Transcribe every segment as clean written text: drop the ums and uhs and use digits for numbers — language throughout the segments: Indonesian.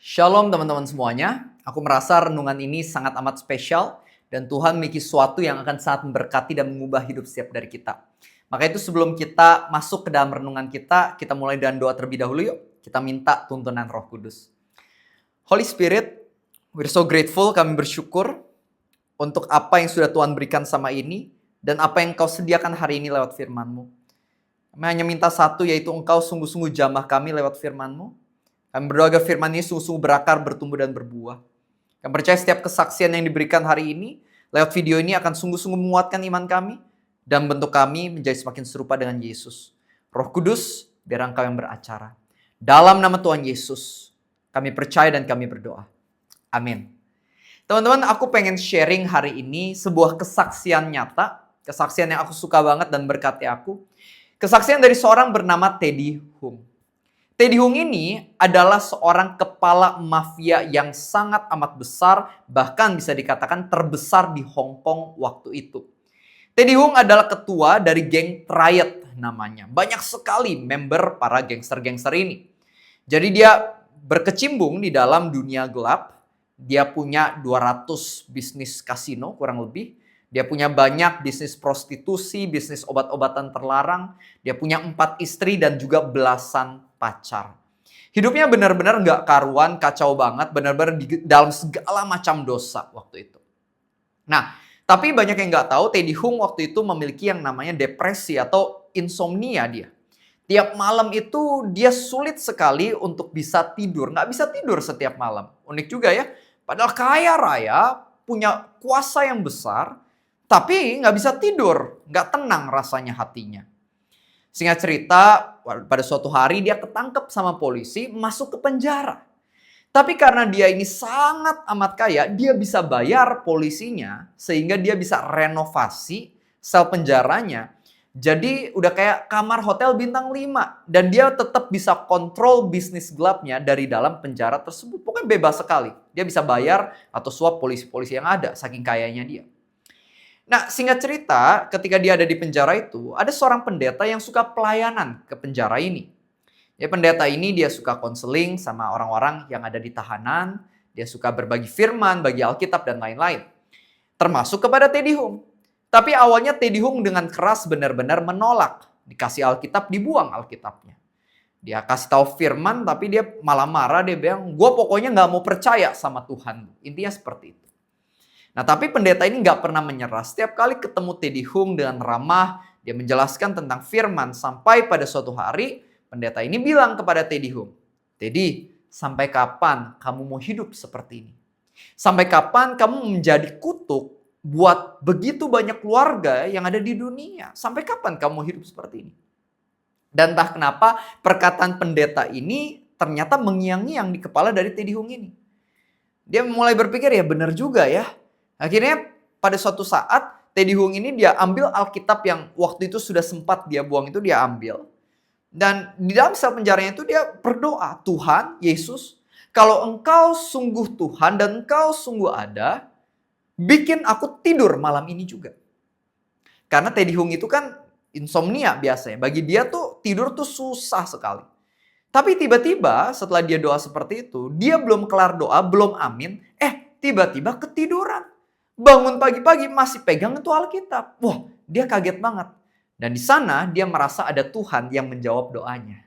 Shalom teman-teman semuanya. Aku merasa renungan ini sangat amat spesial dan Tuhan memiliki sesuatu yang akan sangat memberkati dan mengubah hidup setiap dari kita. Maka itu sebelum kita masuk ke dalam renungan kita mulai dengan doa terlebih dahulu yuk. Kita minta tuntunan Roh Kudus. Holy Spirit, we're so grateful, kami bersyukur untuk apa yang sudah Tuhan berikan sama ini dan apa yang Kau sediakan hari ini lewat firman-Mu. Kami hanya minta satu, yaitu Engkau sungguh-sungguh jamah kami lewat firman-Mu. Kami berdoa agar firman ini sungguh-sungguh berakar, bertumbuh, dan berbuah. Kami percaya setiap kesaksian yang diberikan hari ini, lewat video ini akan sungguh-sungguh menguatkan iman kami, dan bentuk kami menjadi semakin serupa dengan Yesus. Roh Kudus, biar Engkau yang beracara. Dalam nama Tuhan Yesus, kami percaya dan kami berdoa. Amin. Teman-teman, aku pengen sharing hari ini sebuah kesaksian nyata, kesaksian yang aku suka banget dan berkati aku. Kesaksian dari seorang bernama Teddy Hung. Teddy Hung ini adalah seorang kepala mafia yang sangat amat besar, bahkan bisa dikatakan terbesar di Hong Kong waktu itu. Teddy Hung adalah ketua dari geng Riot namanya. Banyak sekali member para gangster-gangster ini. Jadi dia berkecimpung di dalam dunia gelap. Dia punya 200 bisnis kasino kurang lebih. Dia punya banyak bisnis prostitusi, bisnis obat-obatan terlarang. Dia punya 4 istri dan juga belasan pacar. Hidupnya benar-benar nggak karuan, kacau banget, benar-benar di dalam segala macam dosa waktu itu. Nah, tapi banyak yang nggak tahu Teddy Hung waktu itu memiliki yang namanya depresi atau insomnia dia. Tiap malam itu dia sulit sekali untuk bisa tidur, nggak bisa tidur setiap malam. Unik juga ya, padahal kaya raya, punya kuasa yang besar, tapi nggak bisa tidur, nggak tenang rasanya hatinya. Singkat cerita, pada suatu hari dia ketangkep sama polisi, masuk ke penjara. Tapi karena dia ini sangat amat kaya, dia bisa bayar polisinya sehingga dia bisa renovasi sel penjaranya. Jadi udah kayak kamar hotel bintang 5 dan dia tetap bisa kontrol bisnis gelapnya dari dalam penjara tersebut. Pokoknya bebas sekali. Dia bisa bayar atau suap polisi-polisi yang ada saking kayanya dia. Nah, singkat cerita, ketika dia ada di penjara itu, ada seorang pendeta yang suka pelayanan ke penjara ini. Ya, pendeta ini dia suka konseling sama orang-orang yang ada di tahanan, dia suka berbagi firman, bagi Alkitab dan lain-lain. Termasuk kepada Teddy Hung. Tapi awalnya Teddy Hung dengan keras benar-benar menolak. Dikasih Alkitab, dibuang Alkitabnya. Dia kasih tahu firman, tapi dia malah marah, dia bilang, gue pokoknya gak mau percaya sama Tuhan. Intinya seperti itu. Nah, tapi pendeta ini nggak pernah menyerah. Setiap kali ketemu Teddy Hung dengan ramah, dia menjelaskan tentang firman. Sampai pada suatu hari, pendeta ini bilang kepada Teddy Hung, Teddy, sampai kapan kamu mau hidup seperti ini? Sampai kapan kamu menjadi kutuk buat begitu banyak keluarga yang ada di dunia? Sampai kapan kamu hidup seperti ini? Dan entah kenapa perkataan pendeta ini ternyata mengiang-ngiang di kepala dari Teddy Hung ini. Dia mulai berpikir, ya benar juga ya. Akhirnya pada suatu saat Teddy Hung ini dia ambil Alkitab yang waktu itu sudah sempat dia buang itu dia ambil. Dan di dalam sel penjaranya itu dia berdoa, Tuhan, Yesus, kalau Engkau sungguh Tuhan dan Engkau sungguh ada, bikin aku tidur malam ini juga. Karena Teddy Hung itu kan insomnia biasanya. Bagi dia tuh tidur tuh susah sekali. Tapi tiba-tiba setelah dia doa seperti itu, dia belum kelar doa, belum amin, tiba-tiba ketiduran. Bangun pagi-pagi masih pegang itu Alkitab. Wah, dia kaget banget. Dan di sana dia merasa ada Tuhan yang menjawab doanya.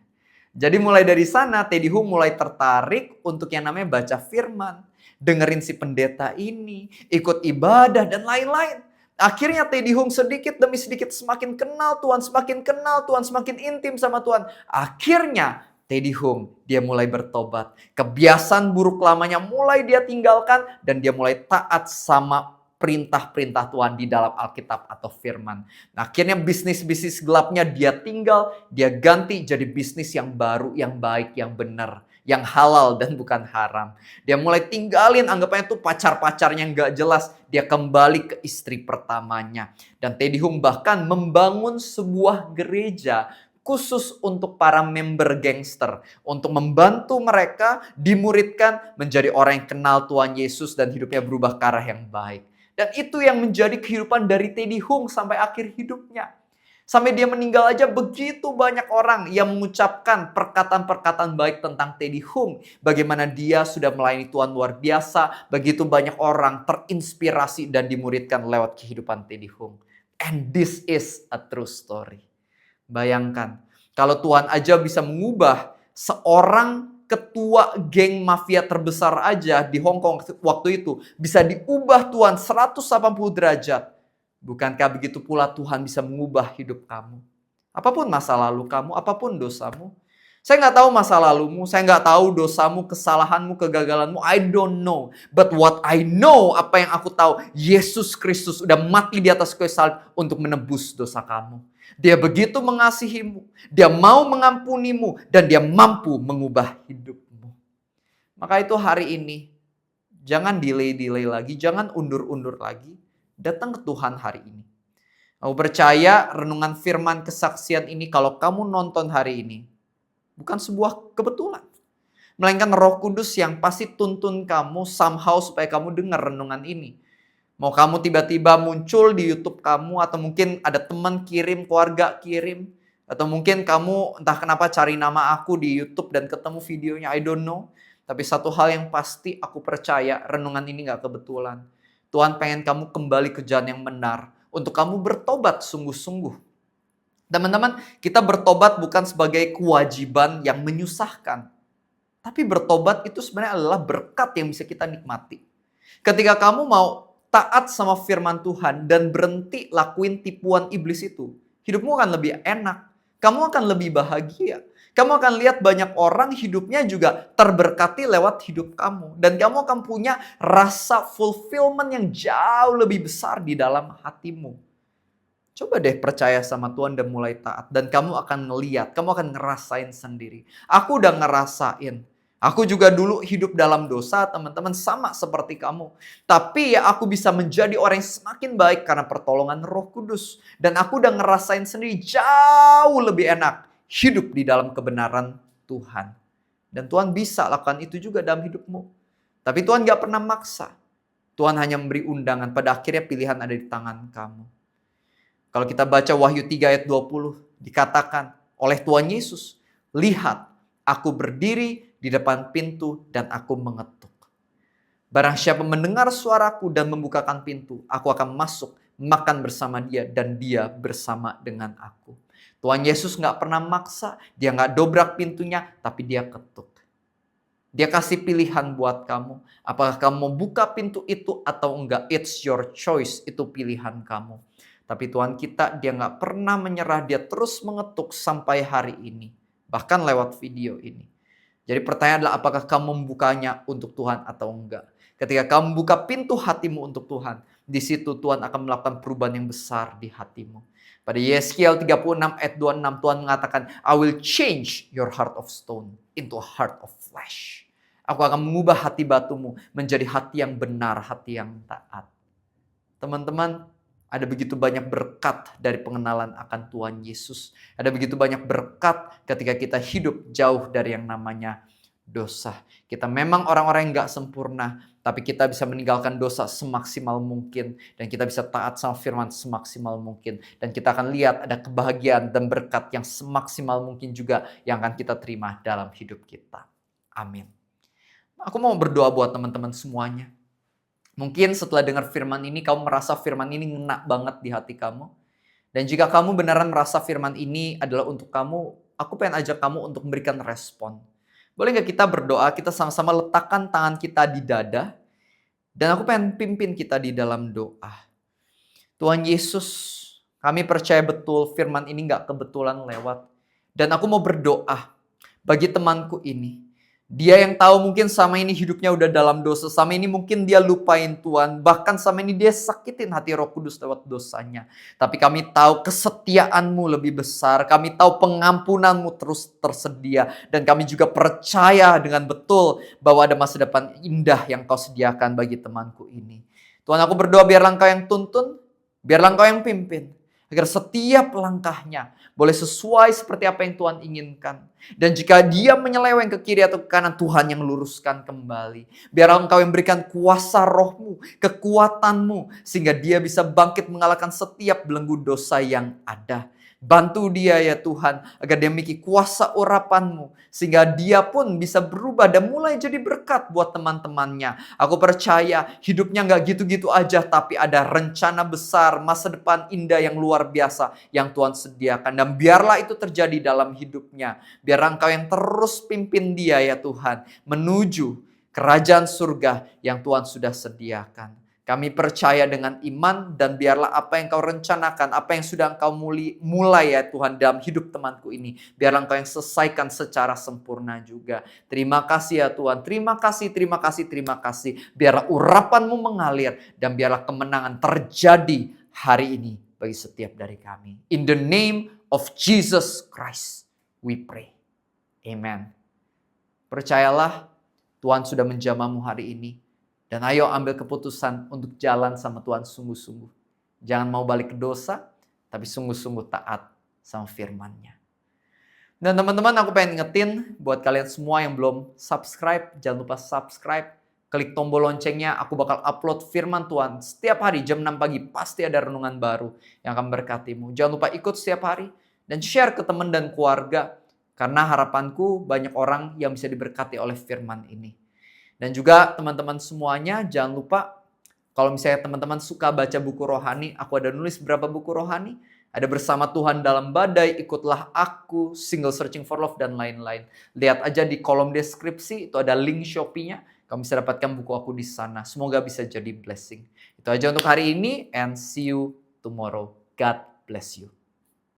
Jadi mulai dari sana Teddy Hung mulai tertarik untuk yang namanya baca firman. Dengerin si pendeta ini, ikut ibadah dan lain-lain. Akhirnya Teddy Hung sedikit demi sedikit semakin kenal Tuhan, semakin kenal Tuhan, semakin intim sama Tuhan. Akhirnya Teddy Hung, dia mulai bertobat. Kebiasaan buruk lamanya mulai dia tinggalkan dan dia mulai taat sama perintah-perintah Tuhan di dalam Alkitab atau firman. Nah, akhirnya bisnis-bisnis gelapnya dia tinggal, dia ganti jadi bisnis yang baru, yang baik, yang benar, yang halal dan bukan haram. Dia mulai tinggalin anggapannya itu pacar-pacarnya nggak jelas, dia kembali ke istri pertamanya. Dan Teddy Hung bahkan membangun sebuah gereja khusus untuk para member gangster. Untuk membantu mereka dimuridkan menjadi orang yang kenal Tuhan Yesus dan hidupnya berubah ke arah yang baik. Dan itu yang menjadi kehidupan dari Teddy Hung sampai akhir hidupnya. Sampai dia meninggal aja begitu banyak orang yang mengucapkan perkataan-perkataan baik tentang Teddy Hung. Bagaimana dia sudah melayani Tuhan luar biasa. Begitu banyak orang terinspirasi dan dimuridkan lewat kehidupan Teddy Hung. And this is a true story. Bayangkan, kalau Tuhan aja bisa mengubah seorang ketua geng mafia terbesar aja di Hong Kong waktu itu. Bisa diubah Tuhan 180 derajat. Bukankah begitu pula Tuhan bisa mengubah hidup kamu? Apapun masa lalu kamu, apapun dosamu. Saya nggak tahu masa lalumu, saya nggak tahu dosamu, kesalahanmu, kegagalanmu. I don't know. But what I know, apa yang aku tahu, Yesus Kristus udah mati di atas kayu salib untuk menebus dosa kamu. Dia begitu mengasihimu, dia mau mengampunimu, dan dia mampu mengubah hidupmu. Maka itu hari ini, jangan delay-delay lagi, jangan undur-undur lagi. Datang ke Tuhan hari ini. Aku percaya renungan firman kesaksian ini kalau kamu nonton hari ini, bukan sebuah kebetulan. Melainkan Roh Kudus yang pasti tuntun kamu somehow supaya kamu dengar renungan ini. Mau kamu tiba-tiba muncul di YouTube kamu, atau mungkin ada teman kirim, keluarga kirim, atau mungkin kamu entah kenapa cari nama aku di YouTube dan ketemu videonya, I don't know. Tapi satu hal yang pasti aku percaya renungan ini gak kebetulan. Tuhan pengen kamu kembali ke jalan yang benar. Untuk kamu bertobat sungguh-sungguh. Teman-teman, kita bertobat bukan sebagai kewajiban yang menyusahkan. Tapi bertobat itu sebenarnya adalah berkat yang bisa kita nikmati. Ketika kamu mau taat sama firman Tuhan dan berhenti lakuin tipuan iblis itu, hidupmu akan lebih enak. Kamu akan lebih bahagia. Kamu akan lihat banyak orang hidupnya juga terberkati lewat hidup kamu. Dan kamu akan punya rasa fulfillment yang jauh lebih besar di dalam hatimu. Coba deh percaya sama Tuhan dan mulai taat. Dan kamu akan ngeliat, kamu akan ngerasain sendiri. Aku udah ngerasain. Aku juga dulu hidup dalam dosa, teman-teman, sama seperti kamu. Tapi ya aku bisa menjadi orang yang semakin baik karena pertolongan Roh Kudus. Dan aku udah ngerasain sendiri jauh lebih enak hidup di dalam kebenaran Tuhan. Dan Tuhan bisa lakukan itu juga dalam hidupmu. Tapi Tuhan gak pernah maksa. Tuhan hanya memberi undangan. Pada akhirnya pilihan ada di tangan kamu. Kalau kita baca Wahyu 3 ayat 20. Dikatakan oleh Tuhan Yesus. Lihat, aku berdiri di depan pintu dan aku mengetuk. Barang siapa mendengar suaraku dan membukakan pintu, aku akan masuk, makan bersama dia dan dia bersama dengan aku. Tuhan Yesus gak pernah maksa, dia gak dobrak pintunya, tapi dia ketuk. Dia kasih pilihan buat kamu. Apakah kamu mau buka pintu itu atau enggak? It's your choice, itu pilihan kamu. Tapi Tuhan kita, dia gak pernah menyerah, dia terus mengetuk sampai hari ini. Bahkan lewat video ini. Jadi pertanyaan adalah apakah kamu membukanya untuk Tuhan atau enggak. Ketika kamu buka pintu hatimu untuk Tuhan, di situ Tuhan akan melakukan perubahan yang besar di hatimu. Pada Yeskiel 36 ayat 26 Tuhan mengatakan, I will change your heart of stone into a heart of flesh. Aku akan mengubah hati batumu menjadi hati yang benar, hati yang taat. Teman-teman, ada begitu banyak berkat dari pengenalan akan Tuhan Yesus. Ada begitu banyak berkat ketika kita hidup jauh dari yang namanya dosa. Kita memang orang-orang yang gak sempurna, tapi kita bisa meninggalkan dosa semaksimal mungkin. Dan kita bisa taat sama firman semaksimal mungkin. Dan kita akan lihat ada kebahagiaan dan berkat yang semaksimal mungkin juga yang akan kita terima dalam hidup kita. Amin. Aku mau berdoa buat teman-teman semuanya. Mungkin setelah dengar firman ini, kamu merasa firman ini ngena banget di hati kamu. Dan jika kamu beneran merasa firman ini adalah untuk kamu, aku pengen ajak kamu untuk memberikan respon. Boleh gak kita berdoa, kita sama-sama letakkan tangan kita di dada. Dan aku pengen pimpin kita di dalam doa. Tuhan Yesus, kami percaya betul firman ini gak kebetulan lewat. Dan aku mau berdoa bagi temanku ini. Dia yang tahu mungkin sama ini hidupnya udah dalam dosa. Sama ini mungkin dia lupain Tuhan. Bahkan sama ini dia sakitin hati Roh Kudus lewat dosanya. Tapi kami tahu kesetiaanmu lebih besar. Kami tahu pengampunanmu terus tersedia. Dan kami juga percaya dengan betul bahwa ada masa depan indah yang kau sediakan bagi temanku ini. Tuhan, aku berdoa biarlah Engkau yang tuntun. Biarlah Engkau yang pimpin. Agar setiap langkahnya boleh sesuai seperti apa yang Tuhan inginkan. Dan jika dia menyeleweng ke kiri atau ke kanan, Tuhan yang luruskan kembali. Biar Engkau yang berikan kuasa rohmu, kekuatanmu. Sehingga dia bisa bangkit mengalahkan setiap belenggu dosa yang ada. Bantu dia ya Tuhan, agar dia memiliki kuasa urapan-Mu, sehingga dia pun bisa berubah dan mulai jadi berkat buat teman-temannya. Aku percaya hidupnya nggak gitu-gitu aja, tapi ada rencana besar, masa depan indah yang luar biasa yang Tuhan sediakan. Dan biarlah itu terjadi dalam hidupnya. Biar Engkau yang terus pimpin dia ya Tuhan, menuju kerajaan surga yang Tuhan sudah sediakan. Kami percaya dengan iman dan biarlah apa yang Kau rencanakan, apa yang sudah Engkau mulai ya Tuhan dalam hidup temanku ini. Biarlah Engkau yang selesaikan secara sempurna juga. Terima kasih ya Tuhan. Terima kasih, terima kasih, terima kasih. Biarlah urapan-Mu mengalir dan biarlah kemenangan terjadi hari ini bagi setiap dari kami. In the name of Jesus Christ, we pray. Amen. Percayalah Tuhan sudah menjamahmu hari ini. Dan ayo ambil keputusan untuk jalan sama Tuhan sungguh-sungguh. Jangan mau balik ke dosa, tapi sungguh-sungguh taat sama firman-Nya. Dan teman-teman, aku pengen ingetin buat kalian semua yang belum subscribe, jangan lupa subscribe. Klik tombol loncengnya, aku bakal upload firman Tuhan. Setiap hari jam 6 pagi pasti ada renungan baru yang akan berkatimu. Jangan lupa ikut setiap hari dan share ke teman dan keluarga. Karena harapanku banyak orang yang bisa diberkati oleh firman ini. Dan juga teman-teman semuanya jangan lupa kalau misalnya teman-teman suka baca buku rohani, aku ada nulis beberapa buku rohani. Ada Bersama Tuhan Dalam Badai, Ikutlah Aku, Single Searching for Love, dan lain-lain. Lihat aja di kolom deskripsi, itu ada link Shopee-nya. Kamu bisa dapatkan buku aku di sana. Semoga bisa jadi blessing. Itu aja untuk hari ini, and see you tomorrow. God bless you.